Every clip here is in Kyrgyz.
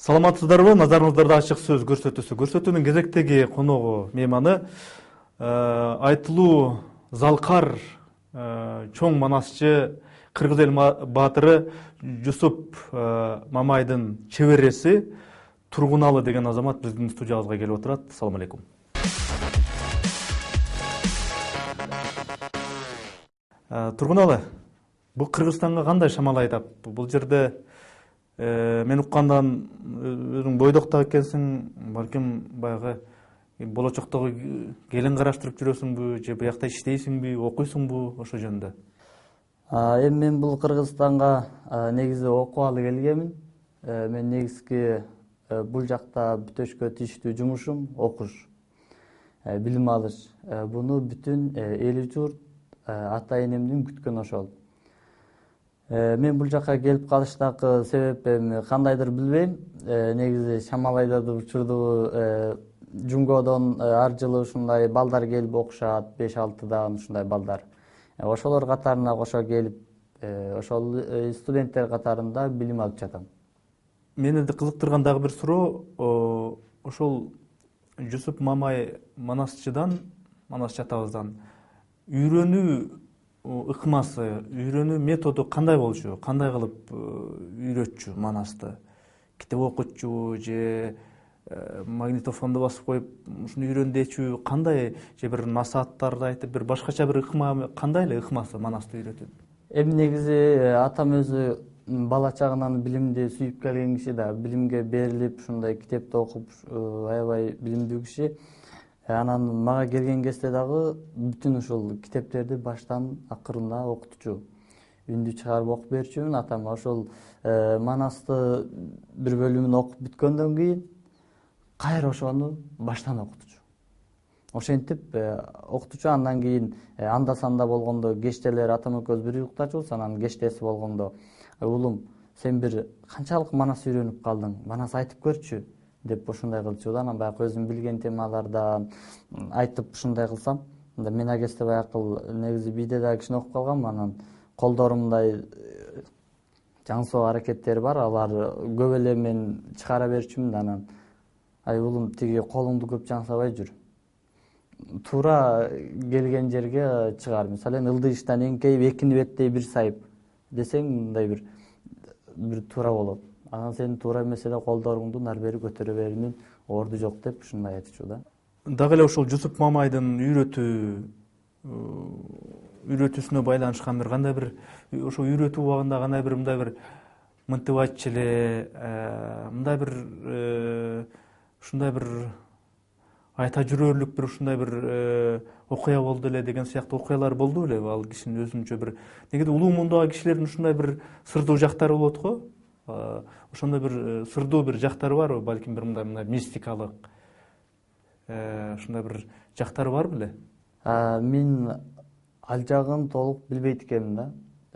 Саламатсыздарбы? Назарыңыздарда ачык сөз көрсөтүүсү. Көрсөтүүнүн кезектеги коногу мейманы айтылуу залкар чоң манасчы кыргыз эл баатыры Жусуп Мамайдын чебереси Тургуналы деген азамат биздин студиябызга келип отурат. Салам алейкум. Тургуналы, бул Кыргызстанга кандай шамал айдап? Бул жерде мен уккандан өзүң бойдокто экенсиң, балким баягы болочоктогу келин караштырып жүрөсүңбү, же буякта иштейсиңби, окуйсуңбу ошол жөнүндө? Эми мен бул Кыргызстанга негизи окубалы келгенмин. Мен негизги бул жакта бүтөшкө тийиштүү жумушум окуш, билим алыш. Буну бүтүн эли журт, ата энемдин күткөнү ошол. Мен бул жакка келип калыштагы себепим кандайдыр билбейм. Негизи шамал айдадуу учурду Жумгодон ар жылы ушундай балдар келип окушат, 5-6 ушундай балдар. Ошолор катарына кошо келип, ошол студенттер катарында билим алып жатам. Мени кызыктырган дагы бир суроо, ошол Жусуп Мамай манасчыдан, манасчы атабыздан үйрөнүү ыкмасы, үйрөнүү методу кандай болчу? Кандай кылып үйрөтчү манасты? Китеп окутчу же магнитофонду басып коюп ушуну үйрөн дечү? Кандай же бир насааттарды айтып, бир башкача бир ыкма, кандай эле ыкмасы манасты үйрөтөт? Эми негизи атам өзү бала чагынан билимди сүйүп келген киши да, билимге берилип, ушундай китепти окуп аябай билимдүү киши. Анан мага келген кезде дагы бүтүн ушул китептерди баштан акырына окутчу. Үндү чыгарып окуп берчүмүн атама. Ошол манасты бир бөлүмүн окуп бүткөндөн кийин кайра ошону баштан окутчу. Ошентип окутчу. Андан кийин анда санда болгондо кечтелер атам экөөбүз бир уктачубуз. Анан кечтеси болгондо уулум, сен бир канчалык манас үйрөнүп калдың? Манас айтып көрчү деп ушундай кылчу да. Анан баягы өзүм билген темаларда айтып ушундай кылсам, мен кезде баягы негизи бийде дагы кичине окуп калгам. Анан колдорумдай жаңсоо аракеттери бар. Алар көп эле мен чыгара берчүмүн. Анан уулум, тиги колуңду көп жаңсабай жүр. Туура келген жерге чыгар. Мисалы ылдыйыштан эңкейип экини беттей бир сайып десең, мындай бир туура болот. Анан сен туура эмес эле колдоруңду нары бери көтөрө берүүнүн орду жок деп ушундай айтчу да. Дагы эле ошол Жусуп Мамайдын үйрөтүүсүнө байланышкан бир кандай бир ошо үйрөтүү убагында кандай бир мындай бир мотивация эле, мындай бир ушундай бир айта жүрөрлүк бир ушундай бир окуя болду эле деген сыяктуу окуялар болду беле? Ал кишинин өзүнчө бир негизи улуу мундагы кишилердин ушундай бир сырдуу жактары болот го. Ошондой бир сырдуу бир жактары барбы? Балким бир мындай мистикалык ушундай бир жактары бар беле? Мен ал жагын толук билбейт экенмин да.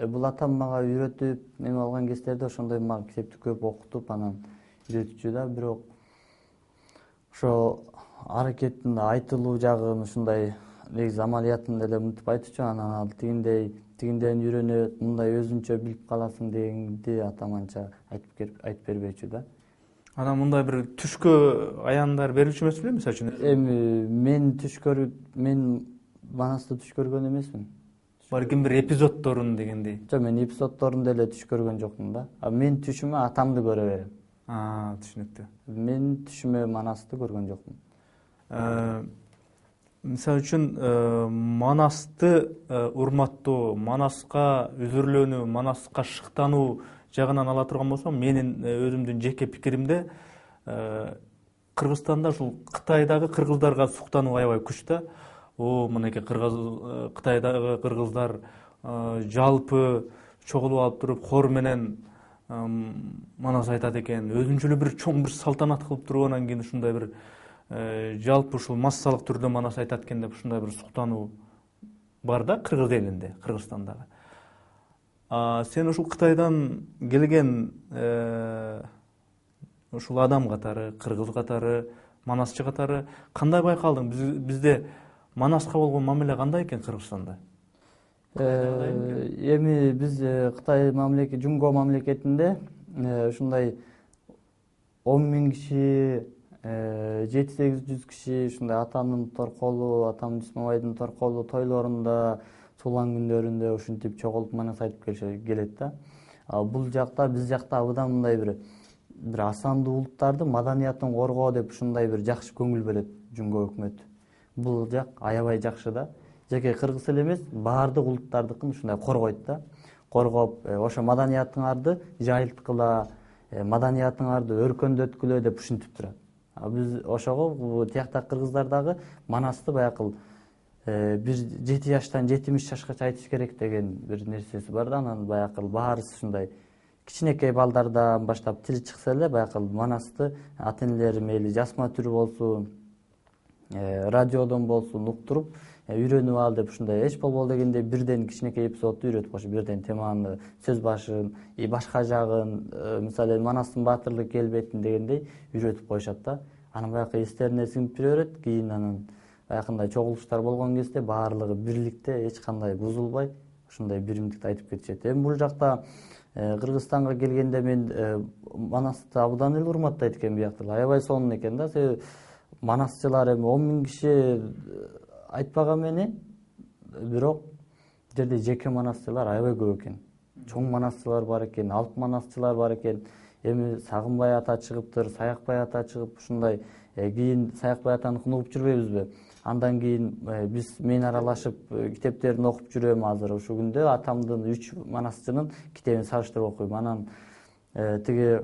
Бул атам мага үйрөтүп, эме алган кездерде ошондой мага китепти көп окутуп, анан үйрөтчү да. Бирок ошо аракеттин айтылуу жагын ушундай негизи амалиятында эле мынтип айтчу. Анан ал тигинден үйрөнөт, мындай өзүнчө билип каласың дегенди атам анча айтып бербейчү да. Анан мындай бир түшкө аяндар берилчү эмес беле, мисалы үчүн? Эми мен манасты түш көргөн эмесмин. Балким бир эпизоддорун дегендей. Жок, мен эпизоддорун деле түш көргөн жокмун да. Мен түшүмө атамды көрө берем. Түшүнүктүү. Мен түшүмө манасты көргөн жокмун. Мисалы үчүн манасты урматтоо, манаска үзүрлөнүү, манаска шыктануу жагынан ала турган болсом, менин өзүмдүн жеке пикиримде Кыргызстанда ушул Кытайдагы кыргыздарга суктануу аябай күч да. Мынакей Кытайдагы кыргыздар жалпы чогулуп алып туруп хор менен манас айтат экен. Өзүнчөлүк бир чоң бир салтанат кылып туруп, анан кийин ушундай бир жалпы ушул массалык түрдө манас айтат экен деп ушундай бир суктануу бар да кыргыз элинде, Кыргызстандагы. Сен ушул Кытайдан келген ушул адам катары, кыргыз катары, манасчы катары кандай байкалдың? Бизде манаска болгон мамиле кандай экен Кыргызстанда? Эми биз Кытай мамлекети, Жумго мамлекетинде ушундай 10.000 киши, 700-800 киши ушундай атамдын торколу, атам Жүсүп Мамайдын торколу тойлорунда, суулган күндөрүндө ушинтип чогулуп манас айтып келет да. Бул жакта, биз жакта абдан мындай бир асандуу улуттардын маданиятын коргоо деп ушундай бир жакшы көңүл бөлөт Жумго өкмөтү. Бул жак аябай жакшы да. Жеке кыргыз эле эмес, баардык улуттардыкын ушундай коргойт да. Коргоп, ошо маданиятыңарды жайылткыла, маданиятыңарды өркөндөткүлө деп ушинтип турат. Биз ошого тиякта кыргыздар дагы манасты баякыл бир 7 жаштан 70 жашкача айтыш керек деген бир нерсеси бар да. Анан баякыл баарысы ушундай кичинекей балдардан баштап тили чыкса эле баякыл манасты ата-энелери мейли жазма түрү болсун, радиодон болсун уктуруп үйрөнүп ал деп ушундай эч болбол дегенде бирден кичинекей эпизодду үйрөтүп коюш, бирден теманы, сөз башын, башка жагын, мисалы манастын баатырлык келбетин дегендей үйрөтүп коюшат да. Анан баягы эстерине сиңип берет, кийин анан баягындай чогулуштар болгон кезде баардыгы бирликте эч кандай бузулбай ушундай биримдикти айтып кетишет. Эми бул жакта Кыргызстанга келгенде мен манасты абдан эле урматтайт экен, бияктар аябай сонун экен да. Себеби манасчылар эми 10.000 киши айтпаган менен, бирок жерде жеке манасчылар аябай көп экен. Чоң манасчылар бар экен, алп манасчылар бар экен. Эми Сагынбай ата чыгыптыр, Саякбай ата чыгып ушундай, кийин Саякбай атаныкын угуп жүрбөйбүзбү? Андан кийин мен аралашып китептерин окуп жүрөм азыр. Ушул күндө атамдын 3 манасчынын китебин салыштырып окуйм. Анан тиги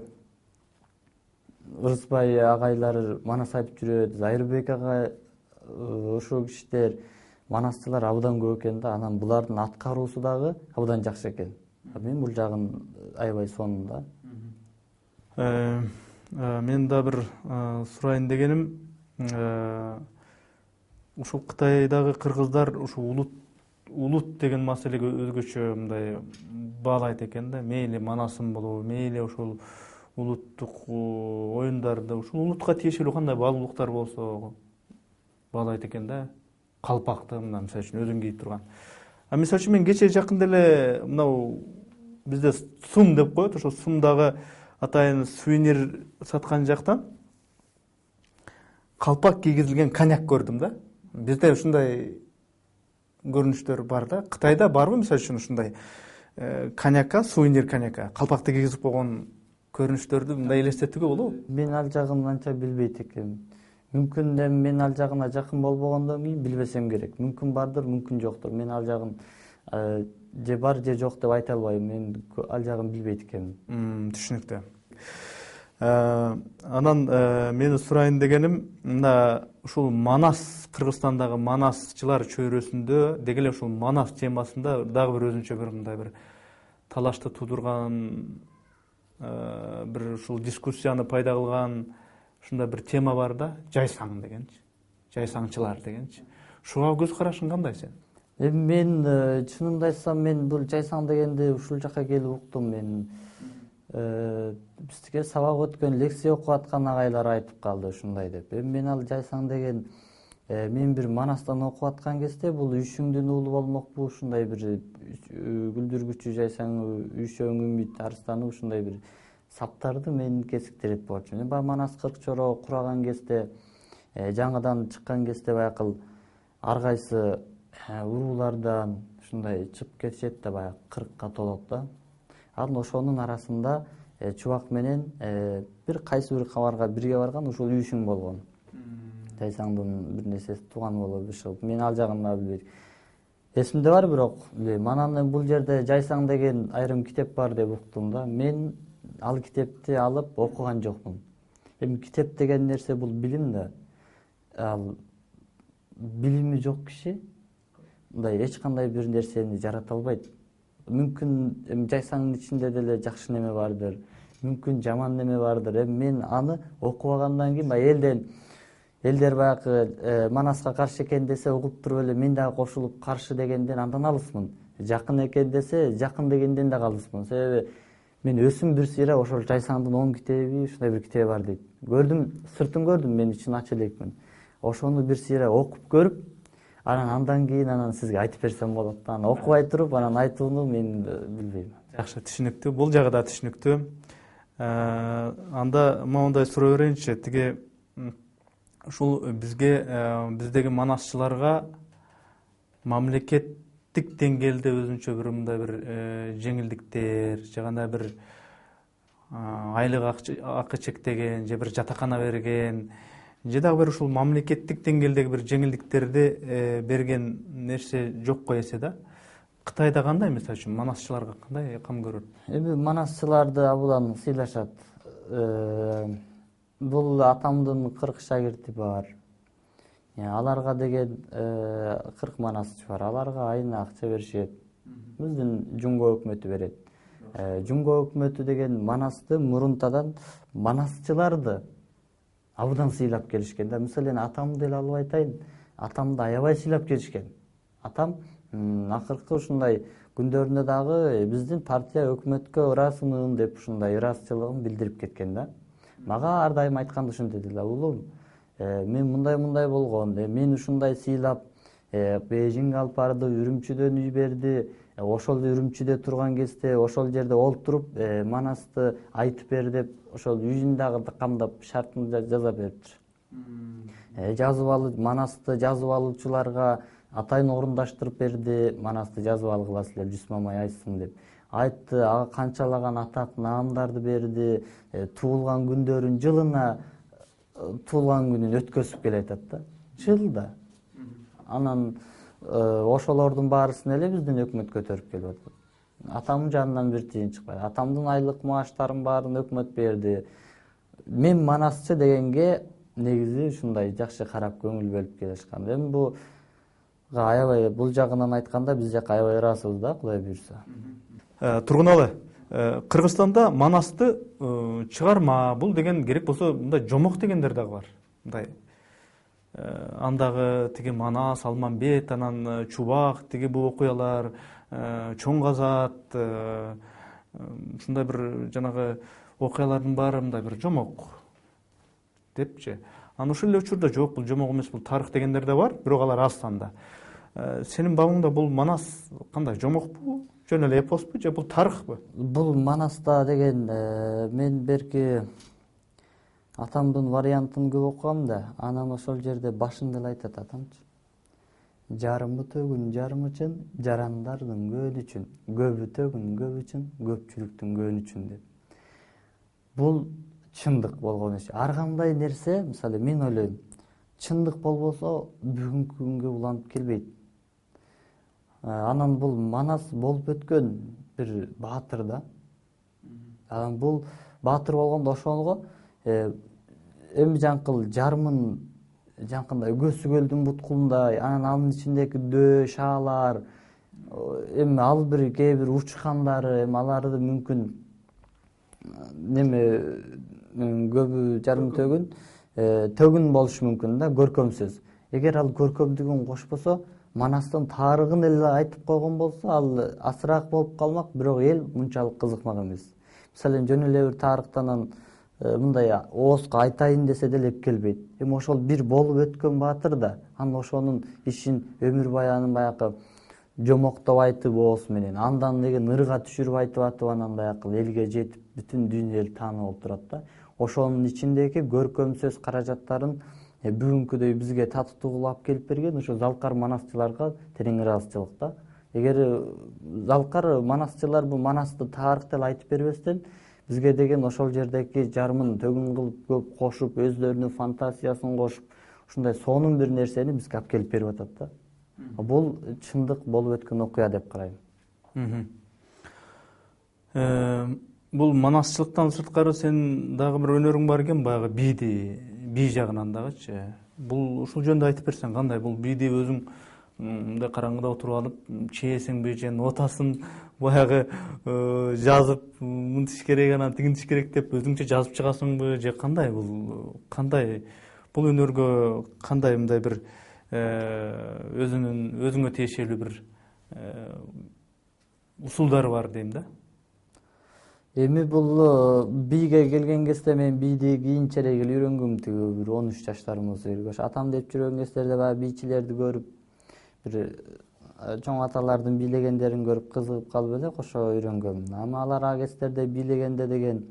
Ырысбай агайлар манас айтып жүрөт, Зайырбек агай, ошол кишилер манасчылар абдан көп экен да. Анан булардын аткаруусу дагы абдан жакшы экен. Мен бул жагын аябай сонун да. Мен да бир сурайын дегеним, ушул Кытайдагы кыргыздар ушул улут деген маселеге өзгөчө мындай баалайт экен да. Мейли манасым болобу, мейли ошол улуттук оюндарда ушул улутка тиешелүү кандай баалуулуктар болсо баалайт экен да. Калпакты мына мисалы үчүн өзүң кийип турган. Мисалы үчүн мен кечээ жакында эле мынау бизде сум деп коет, ошол сумдагы атайын сувенир саткан жактан калпак кийгизилген коньяк көрдүм да. Бизде ушундай көрүнүштөр бар да. Кытайда барбы мисалы үчүн ушундай коньякка, сувенир коньякка калпакты кийгизип койгон көрүнүштөрдү мындай элестетүүгө болобу? Мен ал жагын анча билбейт экенмин. Мүмкүн эми мен ал жагына жакын болбогондон кийин билбесем керек. Мүмкүн бардыр, мүмкүн жоктур. Мен ал жагын же бар же жок деп айта албайм. Мен ал жагын билбейт экенмин. Түшүнүктүү. Анан мени сурайын дегеним, мына ушул Манас, Кыргызстандагы манасчылар чөйрөсүндө деги эле ушул Манас темасында дагы бир өзүнчө бир мындай бир талашты туудурган, бир ушул дискуссияны пайда кылган ушундай бир тема бар да, жайсаң дегенчи, жайсаңчылар дегенчи. Ушуга көз карашың кандай сен? Эми мен чынымды айтсам, мен бул жайсаң дегенди ушул жака келип уктум. Мен бизге сабак өткөн, лекция окуп аткан агайлар айтып калды ушундай деп. Эми мен ал жайсаң деген мен бир Манастан окуп аткан кезде бул Үшүңдүн уулу болмокпу, ушундай бир күлдүргүчү жайсаң, Үшөң, Үмүт, Арстаны ушундай бир саптарды мен кесиктирет болчумун. Мен баягы Манас 40 чоро кураган кезде, жаңыдан чыккан кезде баягы ар кайсы уруулардан ушундай чыгып кетишет да, баягы 40ка толот да. Анан ошонун арасында Чубак менен бир кайсы бир кабарга бирге барган ушул Үшүң болгон. Жайсаңдын бир нерсеси тууган болуп чыгып, мен ал жагын да билбейм. Эсимде бар, бирок анан бул жерде жайсаң деген айрым китеп бар деп уктум да. Мен ал китепти алып окуган жокмун. Эми китеп деген нерсе бул билим да. Ал билими жок киши мындай эч кандай бир нерсени жарата албайт. Мүмкүн эми жайсаңдын ичинде деле жакшы неме бардыр, мүмкүн жаман неме бардыр. Эми мен аны окубагандан кийин баягы элдер баягы Манаска каршы экен десе угуп туруп эле мен дагы кошулуп каршы дегенден андан алысмын. Жакын экен десе жакын дегенден дагы алысмын. Себеби мен өсүм бир сыйра ошол жайсаңдын 10 китеби, ушундай бир китеби бар дейт. Көрдүм, сыртын көрдүм, мен ичин ачы элекмин. Ошону бир сыйра окуп көрүп, андан кийин сизге айтып берсем болот да. Окубай туруп анан айтууну мен билбейм. Жакшы, түшүнүктүү. Бул жагы да түшүнүктүү. Анда моундай суроо берейинчи, тиги ушул биздеги манасчыларга мамлекеттик деңгээлде өзүнчө бир мындай бир жеңилдиктер же кандай бир айлык акы чектеген же бир жатакана берген же дагы бир ушул мамлекеттик деңгээлдеги бир жеңилдиктерди берген нерсе жок го эсе да. Кытайда кандай, мисалы үчүн манасчыларга кандай кам көрөт? Эми манасчыларды абдан сыйлашат. Бул атамдын 40 шагирти бар. Аларга деген 40 манасчы бар. Аларга айына акча беришет. Биздин Жумго өкмөтү берет. Жумго өкмөтү деген манасты мурунтадан манасчыларды абдан сыйлап келишкен да. Мисалы атамды эле алып айтайын. Атамды аябай сыйлап келишкен. Атам акыркы ушундай күндөрүндө дагы биздин партия өкмөткө ырасымын деп ушундай ыраазычылыгын билдирип кеткен да. Мага ар дайым айтканды ушинтет эле: улум, мен мындай болгон, мен ушундай сыйлап Бейжиңге алып барды, Үрүмчүдөн үй берди. Ошол Үрүмчүдө турган кезде ошол жерде олтуруп манасты айтып бер деп ошол үйүн дагы камдап шартын жаза бериптир. Манасты жазып алуучуларга атайын орундаштырып берди. Манасты жазып алгыла силер, Жүсүп Мамай айтсын деп айтты. Ага канчалаган атак наамдарды берди. Туулган күндөрүн жылына туулган күнүн өткөзүп келатат да. Жылда. Анан ошолордун баарысын эле биздин өкмөт көтөрүп келип атат. Атамдын жанынан бир тыйын чыкпайт. Атамдын айлык мааштарын баарын өкмөт берди. Мен манасчы дегенге негизи ушундай жакшы карап көңүл бөлүп келишкан. Эми аябай бул жагынан айтканда биз жака аябай ыраазыбыз да, Кудай буйрса. Тургуналы, Кыргызстанда манасты чыгарма бул деген керек болсо мындай жомок дегендер дагы бар. Мындай андагы тиги Манас, Алмамбет, анан Чубак, тиги бул окуялар, Чоң Казат, ушундай бир жанагы окуялардын баары мындай бир жомок депчи. Анан ошол эле учурда жок, бул жомок эмес, бул тарых дегендер да бар, бирок алар аз санда. Сенин багыңда бул Манас кандай, жомокпу, жөн эле эпоспу же бул тарыхпы? Бул Манаста деген мен берки атамдын вариантын көп окугам да, анан ошол жерде башында эле айтат атамчы: жарымы төгүн жарым үчүн, жарандардын көөнү үчүн, көбү төгүн көп үчүн, көпчүлүктүн көөнү үчүн деп. Бул чындык болгон иш. Ар кандай нерсе, мисалы мен ойлойм, чындык болбосо бүгүнкү күнгө уланып келбейт. Анан бул Манас болуп өткөн бир баатыр да. Анан бул баатыр болгондо ошого эми жаңкыл жарымын жаңкындай көсү көлдүн буткулундай, анан анын ичиндеги дөө, шаалар, эми ал бир кээ бир учкандары, эми аларды мүмкүн көбү жарым төгүн болушу мүмкүн да, көркөм сөз. Эгер ал көркөмдүгүн кошпосо, Манастын тарыгын эле айтып койгон болсо, ал асыраак болуп калмак, бирок эл мынчалык кызыкмак эмес. Мисалы жөн эле бир тарыхтан мындай ооска айтайын десе деле эп келбейт. Эми ошол бир болуп өткөн баатыр да, анан ошонун ишин, өмүр баянын баягы жомоктоп айтып ооз менен, андан деген ырга түшүрүп айтып анан баягы элге жетип, бүтүн дүйнө эл таанып болуп турат да. Ошонун ичиндеги көркөм сөз каражаттарын бүгүнкүдөй бизге татыктуу кылып келип берген ошо залкар манасчыларга терең ыраазычылык да. Эгер залкар манасчылар бул Манасты тарыхты эле айтып бербестен, бизге деген ошол жердеги жарымын төгүн кылып көп кошуп, өздөрүнүн фантазиясын кошуп, ушундай сонун бир нерсени бизге алып келип берип атат да. Бул чындык болуп өткөн окуя деп карайм. Бул манасчылыктан сырткары сен дагы бир өнөрүң бар экен, баягы бий жагынан дагычы. Бул ушул жөнүндө айтып берсең, кандай? Бул бийди өзүң мындай караңгыда отуруп алып, чээсиңби же нотасын баягы жазып, мынтиш керек, анан тигинтиш керек деп өзүңчө жазып чыгасыңбы же кандай? Бул өнөргө кандай мындай бир өзүңө тиешелүү бир усулдары бар дейм да. Эми бул бийге келген кезде мен бийди кийинчерээк эле үйрөнгөм, тиги бир 13 жаштарымыз эле. Атам деп жүргөн кездерде баягы бийчилерди көрүп, бир чоң аталардын бийлегендерин көрүп кызыгып калып эле кошо үйрөнгөм. Ама алар кездерде бийлегенде деген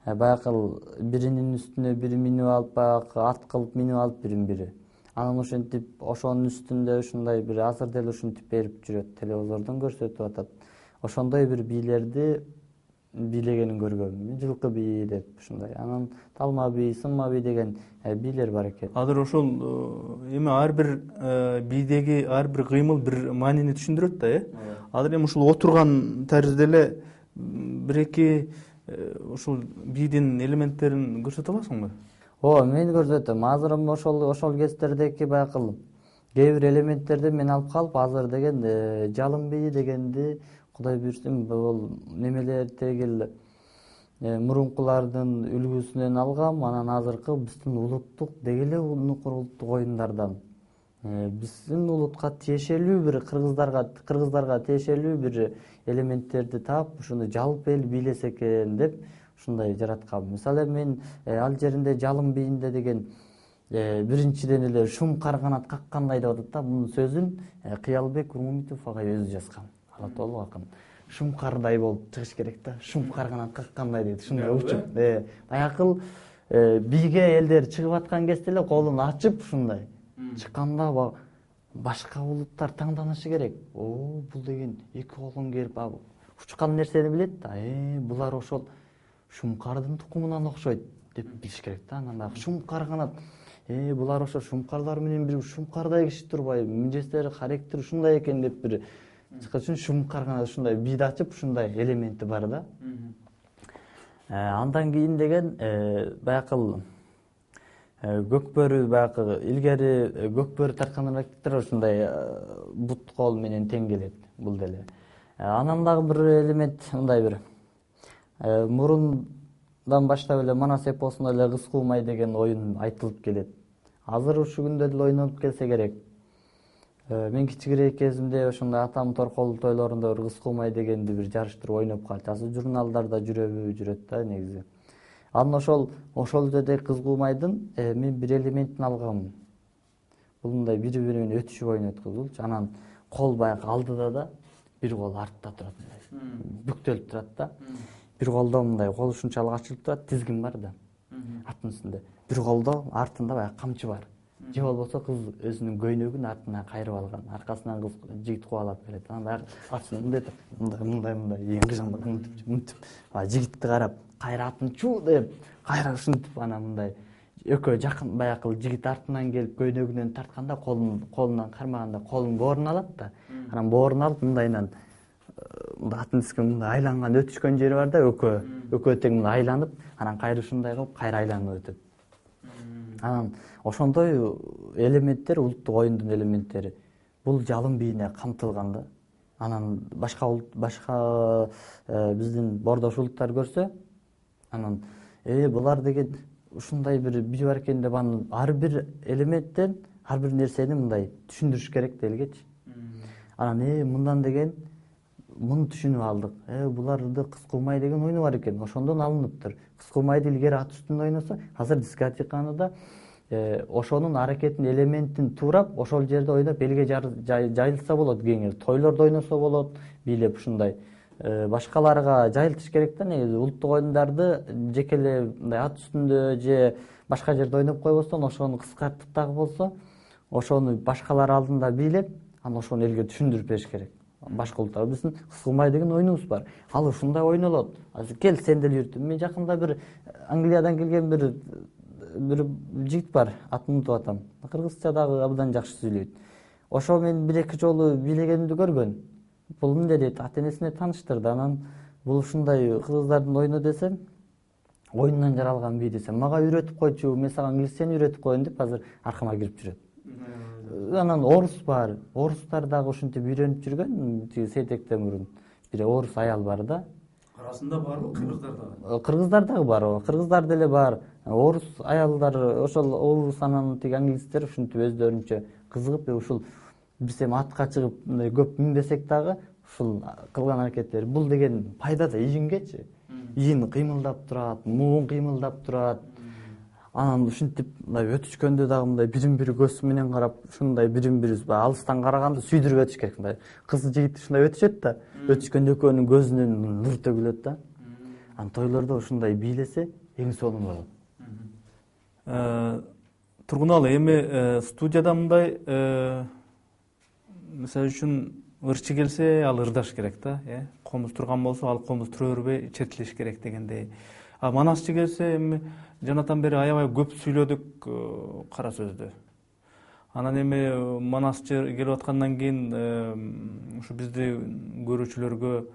Баягы биринин үстүнө бири минип алып, баягы ат кылып минип алып бирин-бири. Анан ошентип ошонун үстүндө ушундай бир азыр деле ушинтип берип жүрөт, телевизордон көрсөтүп атат. Ошондой бир бийлерди бийлегенин көргөм. Жылкы бии деп ушундай. Анан талма бии, сынма бии деген бийлер бар экен. Азыр ошол эми ар бир бийдеги ар бир кыймыл бир маанини түшүндүрөт да, Азыр эми ушул отурган таризде эле бир эки ушул бийдин элементтерин көрсөтө аласыңбы? Мен көрсөтөм. Азыр ошол кездердеги баягы кээ бир элементтерди мен алып калып, азыр деген жалын бии дегенди Кудай буйрсун бул немелер тегил мурункулардын үлгүсүнөн алгам. Анан азыркы биздин улуттук деги эле улуттук оюндардан биздин улутка тиешелүү бир кыргыздарга тиешелүү бир элементтерди таап, ушуну жалпы эл бийлесе экен деп ушундай жараткам. Мисалы мен ал жеринде жалын бийинде деген биринчиден эле шум карганат каккандай деп атат да. Мунун сөзүн Кыялбек Урмумитов агай өзү жазган. Ала толук акын. Шум кардай болуп чыгыш керек да. Шум карганат каккандай дейт. Ушундай учуп. Баягы бийге элдер чыгып аткан кезде эле колун ачып ушундай чыкканда башка улуттар таңданышы керек. Бул деген эки колун келип учкан нерсени билет да. Булар ошол шумкардын тукумунан окшойт деп билиш керек да. Анан баягы шум карганат. Булар ошо шумкарлар менен бир шумкардай киши турбайбы? Миңжестери, характери ушундай экен деп бир чыккан үчүн шумкарганат ушундай бийди ачып ушундай элементи бар да. Андан кийин деген баягы көкбөрү баягы илгери көкбөрү тарткан ракеттер ушундай бут кол менен тең келет бул деле. Анан дагы бир элемент мындай бир мурундан баштап эле Манас эпосунда эле Кыз куумай деген оюн айтылып келет. Азыр ушул күндө деле ойнолуп келсе керек. Мен кичигирээк кезимде ошондой атам торкол тойлорунда Кыз куумай дегенди бир жарыштырып ойноп калчу. Азыр журналдарда жүрөт да негизи. Анан ошол жерде Кыз куумайдын мен бир элементин алгам. Бул мындай бири-бири менен өтүшүп ойнойт кызылчу. Анан кол баягы алдыда да, бир кол артта турат мындай. Бүктөлүп турат да. Бир колдо мындай кол ушунчалык ачылып турат, тизгин бар да. Аттын үстүндө. Бир колдо артында баягы камчы бар. Же болбосо кыз өзүнүн көйнөгүн артына кайрып алган. Аркасынан кыз жигит кубалап келет. Анан баягы артынан мындай кыжаңдап мынтип жигитти карап, кайра атын чуу деп, кайра ушинтип анан мындай экөө жакын баягы жигит артынан келип көйнөгүнөн тартканда колунан кармаганда колун боорун алат да. Анан боорун алып мындайынан атын тизген мындай айланган өтүшкөн жери бар да, экөө тең мындай айланып, анан кайра ушундай кылып кайра айланып өтөт. Анан ошондой элементтер улуттук оюндун элементтери. Бул жалын бийине камтылган да. Анан башка биздин бордош улуттар көрсө, анан булар деген ушундай бир бий бар экен деп анан ар бир элементтен ар бир нерсени мындай түшүндүрүш керек делгечи. Анан мындан деген муну түшүнүп алдык. Буларды Кыз куумай деген оюну бар экен. Ошондон алыныптыр. Кыз куумайды илгери ат үстүндө ойносо, азыр дискотекада ошонун аракетин, элементин туурап, ошол жерде ойноп элге жайылса болот кеңири. Тойлордо ойносо болот, бийлеп ушундай. Башкаларга жайылтыш керек да негизи. Улуттук оюндарды жеке эле мындай ат үстүндө же башка жерде ойноп койбостон, ошону кыскартып дагы болсо, ошону башкалар алдында бийлеп, анан ошону элге түшүндүрүп бериш керек. Башка улуттар биздин Кыз куумай деген оюнубуз бар. Ал ушундай ойнолот. Азыр кел сен деле үйрөт. Мен жакында бир Англиядан келген бир жигит бар. Атын унутуп атам. Кыргызча дагы абдан жакшы сүйлөйт. Ошо мен бир эки жолу бийлегенимди көргөн. Бул эмне дейт, ата-энесине тааныштырды. Анан бул ушундай кыргыздардын оюну десем, оюндан жаралган бий десем, мага үйрөтүп койчу, мен сага англисчени үйрөтүп коеюн деп азыр аркама кирип жүрөт. Анан орус бар. Орустар дагы ушинтип үйрөнүп жүргөн. Сейтектен мурун бир орус аял бар да. Арасында барбы кыргыздарда? Кыргыздар дагы бар. Кыргыздар деле бар. Орус аялдар, ошол орус анан тиги англистер ушинтип өздөрүнчө кызыгып, ушул биз эми атка чыгып көп минбесек дагы ушул кылган аракеттер. Бул деген пайда да ийингечи. Ийин кыймылдап турат, муун кыймылдап турат. Анан ушинтип мындай өтүшкөндө дагы мындай бирин-бири көз менен карап, ушундай бирин-бири алыстан караганда сүйдүрүп өтүш керек. Мындай кыз жигит ушундай өтүшөт да, өтүшкөндө экөөнүн көзүнөн нур төгүлөт да. тойлордо ушундай бийлесе эң сонун болот. Тургуналы, эми студияда мындай мисалы үчүн ырчы келсе ал ырдаш керек да, комуз турган болсо ал комуз тура бербей чертилиш керек дегендей. А манасчы келсе эми жанатан бери аябай көп сүйлөдүк кара сөздү. Анан эми манасчы келип аткандан кийин ушу бизди көрүүчүлөргө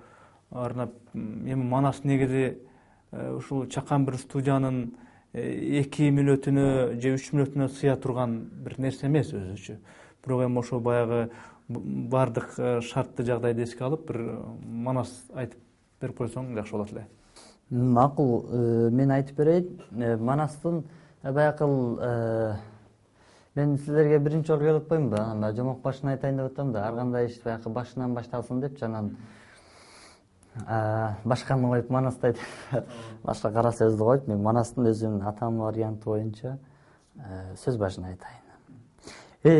арнап эми манас негизи ушул чакан бир студиянын 2 мүнөтүнө же 3 мүнөтүнө сыя турган бир нерсе эмес өзүчө. Бирок эми ошо баягы бардык шартты жагдайды эске алып бир манас айтып берип койсоң жакшы болот эле. Макул, мен айтып берейин. Манастын баякыл мен силерге биринчи жолу келип коймунбу, анан жомок башын айтайын деп атам да, ар кандай иш баягы башынан башталсын депчи, анан башканы коюп манасты айтып башка кара сөздү коюп, мен манастын өзүмдүн атамдын варианты боюнча сөз башын айтайын. Эй,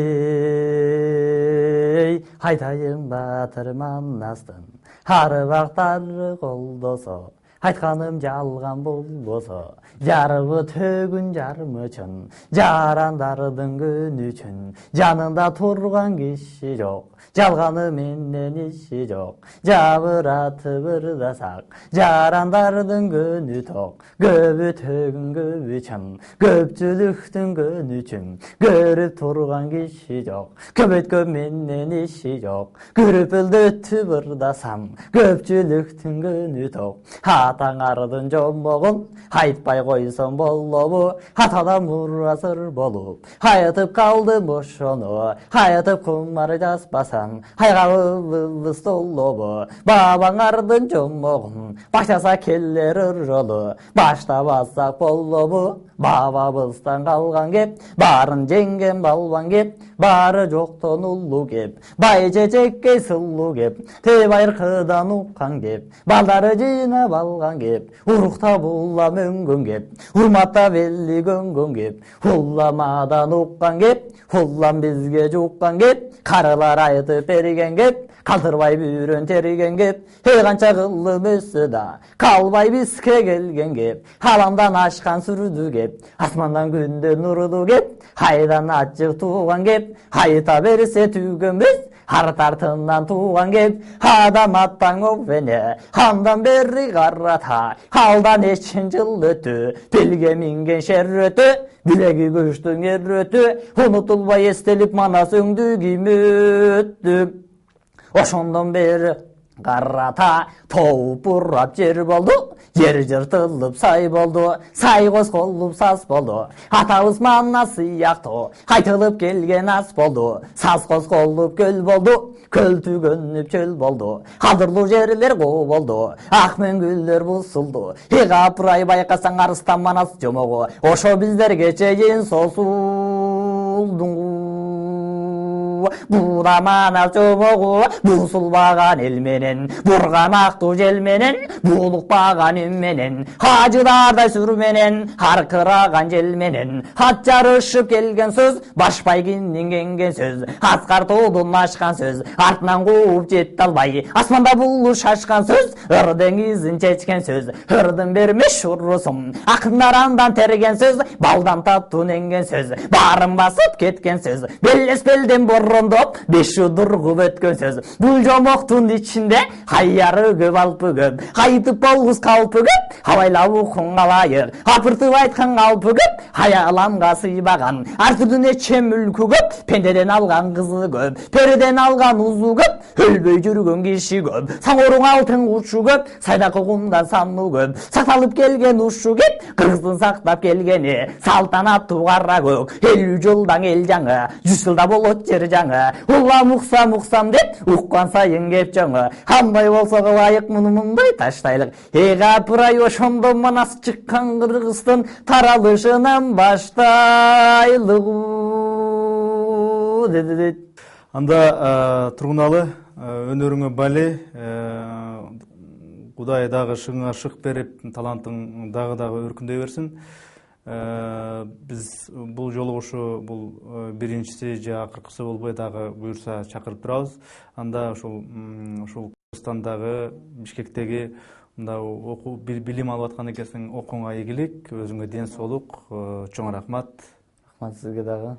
айтайын батыр манастын арбактары колдосо, айтканым жалган болбосо, жарыбы төгүн жарым үчүн, жарандардын күнү үчүн, жанында турган киши жок, жалганы менен иши жок, жабыратып ырдасак, жарандардын күнү ток, көбү төгүн көп үчүн, көпчүлүктүн күнү үчүн, көрүп турган киши жок, көбөйткө менен иши жок, күрүпүлдөтүп ырдасам, көпчүлүктүн күнү ток, атаңардын жомогун айтпай койсоң болобу, атадан мурасыр болуп, айтып калдым ошону, айтып кумар жазбасаң, айгабы столобу, бабаңардын жомогун баштаса келер жолу, баштабасак болобу, бабабыздан калган кеп, баарын жеңген балбан кеп, баары жоктон улуу кеп, бай чечекке сулуу кеп, тебайыркыдан уккан кеп, балдары жыйнап алган кеп, уруктап улам өңгөн кеп, урматтап элли көнгөн кеп, улламадан уккан кеп, улам бизге жуккан кеп, карылар айтып берген кеп, калтырбай бүрөн териген кеп, канча кылым өссө да калбай бизге келген кеп, аламдан ашкан сүрдү кеп, асмандан күндөн нурду кеп, айдан ачык тууган кеп, айта берсе түгөнбөз, арт артынан тууган кеп, адам аттан көбене, андан бери карата, алдан эчин жыл өтү, белге минген шер өтү, билеги көчтүң ер өтү, унутулбай эстелип манас өңдү ким өттү. Ошондон бери карата тоуп бурап жер болду, жер жыртылып сай болду, сай козголуп саз болду, атабыз манас сыяктуу айтылып келген ас болду, саз козголуп көл болду, көл түгөнүп чөл болду, кадырлуу жерлер коо болду, ак мөңгүлдөр бусулду, апырай байкасаң арыстан манас жомогу, ошо биздерге чейин сосулду. Бура манас жомогу, бусулбаган эл менен, бурган актуу жел менен, булукпаган үн менен, ажыдардай сүр менен, аркыраган жел менен, ат жарышып келген сөз, башпай киннинген сөз, аскар тоодун ашкан сөз, артынан кууп жетти албай, асманда булур шашкан сөз, ыр деңизин чечкен сөз, ырдын бермеш урусум, акындар андан терген сөз, балдан таттуу ненген сөз, баарын басып кеткен сөз, белес белден борондоп, беш удургуп өткөн сөз, бул жомоктун ичинде аяры көп алпы көп, айтып болгус калпы көп, абайлап укуң алайык, апыртып айткан калпы көп, аяламга сыйбаган, ар түрдүү нече мүлкү көп, пендеден алган кызы көп, периден алган узу көп, өлбөй жүргөн киши көп, саңоруң алтын кушу көп, сайдакы кумдан сануу көп, сакталып келген ушу кеп, кыргыздын сактап келгени, салтанаттуу кара көк, 50 жылдан эл жаңы, 100 жылда болот жер жаңы, улам уксам деп, уккан сайын кеп жаңы, андай болсо кылайык муну мындай таштайлык, апырай ошондо манас чыккан Кыргыздын таралышынан баштайлык. Анда Тургуналы, өнөрүңө бали, Кудай дагы шыңыңа шык берип, талантың дагы өркүндөй берсин. Биз бул жолу ушу бул биринчиси же акыркысы болбой дагы буюрса чакырып турабыз. Анда ушул Кыргызстандагы Бишкектеги мында окуу билим алып аткан экенсиң, окууңа ийгилик, өзүңө ден соолук, чоң рахмат. Рахмат сизге дагы.